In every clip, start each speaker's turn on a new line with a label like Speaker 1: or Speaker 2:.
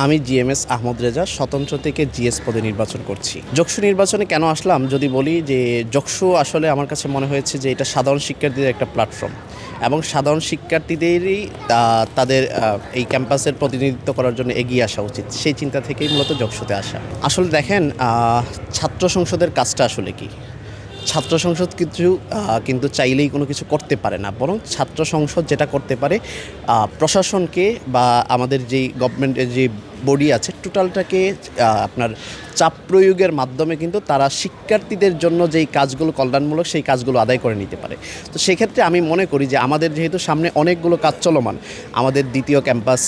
Speaker 1: আমি জিএমএস আহমদ রেজা স্বতন্ত্র থেকে জিএস পদে নির্বাচন করছি। যকসু নির্বাচনে কেন আসলাম যদি বলি যে যকসু আসলে আমার কাছে মনে হয়েছে যে এটা সাধারণ শিক্ষার্থীদের একটা প্ল্যাটফর্ম এবং সাধারণ শিক্ষার্থীদেরই তাদের এই ক্যাম্পাসের প্রতিনিধিত্ব করার জন্য এগিয়ে আসা উচিত, সেই চিন্তা থেকেই মূলত যকসুতে আসা। আসলে দেখেন, ছাত্র সংসদের কাজটা আসলে কি, ছাত্র সংসদ কিন্তু চাইলেই কোনো কিছু করতে পারে না, বরং ছাত্র সংসদ যেটা করতে পারে প্রশাসনকে বা আমাদের যেই গভর্নমেন্টের যে বডি আছে টোটালটাকে আপনার চাপ প্রয়োগের মাধ্যমে কিন্তু তারা শিক্ষার্থীদের জন্য যেই কাজগুলো কল্যাণমূলক সেই কাজগুলো আদায় করে নিতে পারে। তো সেক্ষেত্রে আমি মনে করি যে আমাদের যেহেতু সামনে অনেকগুলো কাজ চলমান, আমাদের দ্বিতীয় ক্যাম্পাস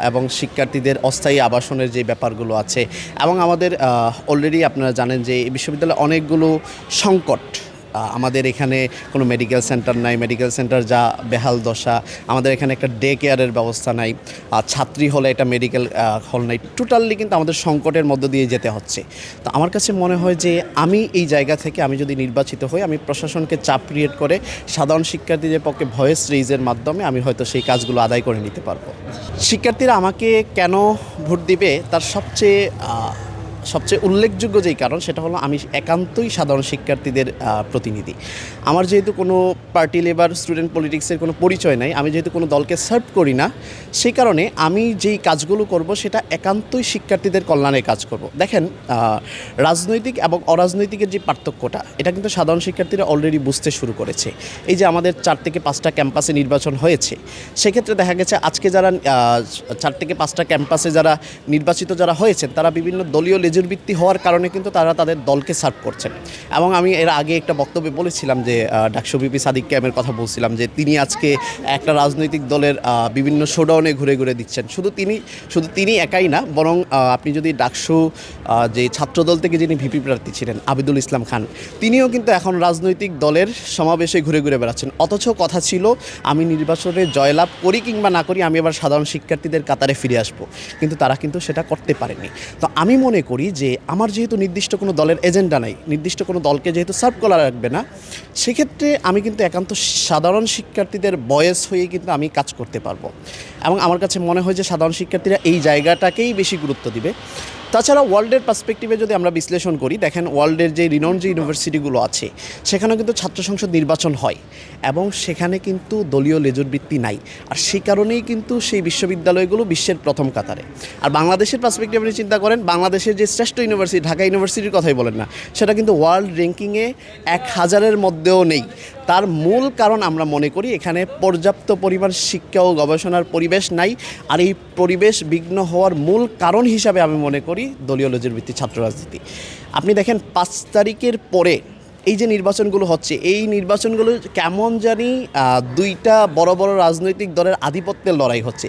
Speaker 1: এবং শিক্ষার্থীদের অস্থায়ী আবাসনের যে ব্যাপারগুলো আছে, এবং আমাদের অলরেডি আপনারা জানেন যে এই বিশ্ববিদ্যালয়ে অনেকগুলো সংকট, আমাদের এখানে কোনো মেডিকেল সেন্টার নাই, মেডিকেল সেন্টার যা বেহাল দশা, আমাদের এখানে একটা ডে কেয়ারের ব্যবস্থা নাই, ছাত্রী হলে একটা মেডিকেল হল নাই, টোটালি কিন্তু আমাদের সংকটের মধ্য দিয়ে যেতে হচ্ছে। তো আমার কাছে মনে হয় যে আমি এই জায়গা থেকে আমি যদি নির্বাচিত হই, আমি প্রশাসনকে চাপ ক্রিয়েট করে সাধারণ শিক্ষার্থীদের পক্ষে ভয়েস রেইজের মাধ্যমে আমি হয়তো সেই কাজগুলো আদায় করে নিতে পারবো। শিক্ষার্থীরা আমাকে কেন ভোট দিবে তার সবচেয়ে উল্লেখযোগ্য যেই কারণ সেটা হলো আমি একান্তই সাধারণ শিক্ষার্থীদের প্রতিনিধি। আমার যেহেতু কোনো পার্টি লেবার স্টুডেন্ট পলিটিক্সের কোনো পরিচয় নাই, আমি যেহেতু কোনো দলকে সার্ভ করি না, সেই কারণে আমি যেই কাজগুলো করব সেটা একান্তই শিক্ষার্থীদের কল্যাণে কাজ করব। দেখেন, রাজনৈতিক এবং অরাজনৈতিকের যে পার্থক্যটা এটা কিন্তু সাধারণ শিক্ষার্থীরা অলরেডি বুঝতে শুরু করেছে। এই যে আমাদের 4 থেকে 5টা ক্যাম্পাসে নির্বাচন হয়েছে, সেক্ষেত্রে দেখা গেছে আজকে যারা 4 থেকে 5টা ক্যাম্পাসে যারা নির্বাচিত যারা হয়েছেন তারা বিভিন্ন দলীয় লেজুর ভিত্তি হওয়ার কারণে কিন্তু তারা তাদের দলকে সার্ভ করছেন। এবং আমি এর আগে একটা বক্তব্যে বলেছিলাম যে ডাকসু ভিপি সাদিক ক্যামের কথা বলছিলাম যে তিনি আজকে একটা রাজনৈতিক দলের বিভিন্ন শোডাউনে ঘুরে ঘুরে দিচ্ছেন। শুধু তিনি একাই না, বরং আপনি যদি ডাকসু যে ছাত্রদল থেকে যিনি ভিপি প্রার্থী ছিলেন আবিদুল ইসলাম খান, তিনিও কিন্তু এখন রাজনৈতিক দলের সমাবেশে ঘুরে ঘুরে বেড়াচ্ছেন। অথচ কথা ছিল আমি নির্বাচনে জয়লাভ করি কিংবা না করি আমি এবার সাধারণ শিক্ষার্থীদের কাতারে ফিরে আসব, কিন্তু তারা কিন্তু সেটা করতে পারেনি। তো আমি মনে করি যে আমার যেহেতু নির্দিষ্ট কোনো দলের এজেন্ডা নাই, নির্দিষ্ট কোনো দলকে যেহেতু সার্ভ করা রাখবে না, সেক্ষেত্রে আমি কিন্তু একান্ত সাধারণ শিক্ষার্থীদের ভয়েস হয়ে কিন্তু আমি কাজ করতে পারবো। এবং আমার কাছে মনে হয় যে সাধারণ শিক্ষার্থীরা এই জায়গাটাকেই বেশি গুরুত্ব দিবে। তাছাড়া ওয়ার্ল্ডের পার্সপেক্টিভে যদি আমরা বিশ্লেষণ করি, দেখেন ওয়ার্ল্ডের যে রিনাউন্ড যে ইউনিভার্সিটিগুলো আছে সেখানেও কিন্তু ছাত্র সংসদ নির্বাচন হয় এবং সেখানে কিন্তু দলীয় লেজুর ভিত্তি নাই। আর সেই কারণেই কিন্তু সেই বিশ্ববিদ্যালয়গুলো বিশ্বের প্রথম কাতারে। আর বাংলাদেশের পার্সপেক্টিভ আপনি চিন্তা করেন, বাংলাদেশের যে শ্রেষ্ঠ ইউনিভার্সিটি ঢাকা ইউনিভার্সিটির কথাই বলেন না, সেটা কিন্তু ওয়ার্ল্ড র্যাঙ্কিংয়ে 1000-এর মধ্যেও নেই। তার মূল কারণ আমরা মনে করি এখানে পর্যাপ্ত পরিমাণ শিক্ষা ও গবেষণার পরিবেশ নাই। আর এই পরিবেশ বিঘ্ন হওয়ার মূল কারণ হিসাবে আমি মনে করি দলীয় লেজুর ভিত্তি ছাত্র রাজনীতি। আপনি দেখেন 5 তারিখের পরে এই যে নির্বাচনগুলো হচ্ছে, এই নির্বাচনগুলো কেমন জানি 2টা বড় বড় রাজনৈতিক দলের আধিপত্যের লড়াই হচ্ছে।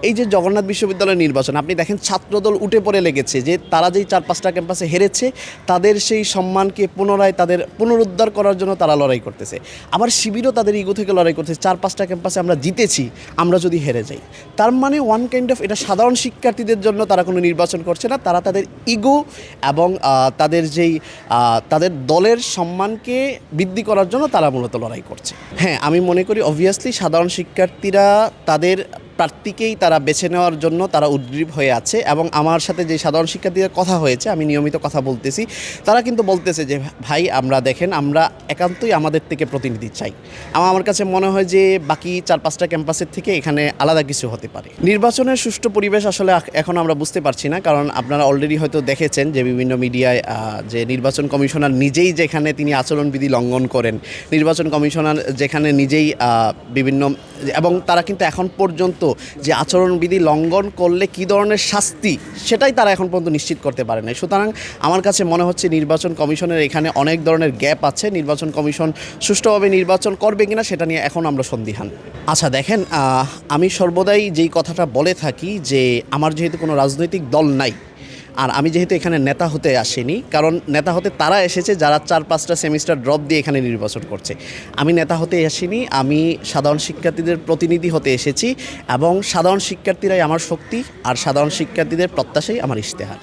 Speaker 1: এই যে জগন্নাথ বিশ্ববিদ্যালয়ের নির্বাচন, আপনি দেখেন ছাত্রদল উঠে পড়ে লেগেছে যে তারা যেই 4-5টা ক্যাম্পাসে হেরেছে তাদের সেই সম্মানকে পুনরায় তাদের পুনরুদ্ধার করার জন্য তারা লড়াই করতেছে। আবার শিবিরও তাদের ইগো থেকে লড়াই করতেছে, 4-5টা ক্যাম্পাসে আমরা জিতেছি, আমরা যদি হেরে যাই। তার মানে ওয়ান কাইন্ড অফ এটা সাধারণ শিক্ষার্থীদের জন্য তারা কোনো নির্বাচন করছে না, তারা তাদের ইগো এবং তাদের যেই তাদের দলের সম্মানকে বৃদ্ধি করার জন্য তারা মূলত লড়াই করছে। হ্যাঁ, আমি মনে করি অবভিয়াসলি সাধারণ শিক্ষার্থীরা তাদের প্রার্থীকেই তারা বেছে নেওয়ার জন্য তারা উদ্গ্রীব হয়ে আছে। এবং আমার সাথে যে সাধারণ শিক্ষার্থীদের কথা হয়েছে, আমি নিয়মিত কথা বলতেছি, তারা কিন্তু বলতেছে যে ভাই আমরা দেখেন আমরা একান্তই আমাদের থেকে প্রতিনিধি চাই। আমার কাছে মনে হয় যে বাকি 4-5টা ক্যাম্পাসের থেকে এখানে আলাদা কিছু হতে পারে। নির্বাচনের সুষ্ঠু পরিবেশ আসলে এখন আমরা বুঝতে পারছি না, কারণ আপনারা অলরেডি হয়তো দেখেছেন যে বিভিন্ন মিডিয়ায় যে নির্বাচন কমিশনার নিজেই যেখানে তিনি আচরণবিধি লঙ্ঘন করেন, নির্বাচন কমিশনার যেখানে নিজেই বিভিন্ন, এবং তারা কিন্তু এখন পর্যন্ত যে আচরণবিধি লঙ্ঘন করলে কী ধরনের শাস্তি সেটাই তারা এখন পর্যন্ত নিশ্চিত করতে পারে না। সুতরাং আমার কাছে মনে হচ্ছে নির্বাচন কমিশনের এখানে অনেক ধরনের গ্যাপ আছে। নির্বাচন কমিশন সুষ্ঠুভাবে নির্বাচন করবে কিনা সেটা নিয়ে এখন আমরা সন্দিহান। আচ্ছা দেখেন, আমি সর্বদাই যেই কথাটা বলে থাকি যে আমার যেহেতু কোনো রাজনৈতিক দল নাই, আর আমি যেহেতু এখানে নেতা হতে আসিনি, কারণ নেতা হতে তারা এসেছে যারা 4-5টা সেমিস্টার ড্রপ দিয়ে এখানে নির্বাচন করছে। আমি নেতা হতে আসিনি, আমি সাধারণ শিক্ষার্থীদের প্রতিনিধি হতে এসেছি এবং সাধারণ শিক্ষার্থীরাই আমার শক্তি আর সাধারণ শিক্ষার্থীদের প্রত্যাশাই আমার ইশতেহার।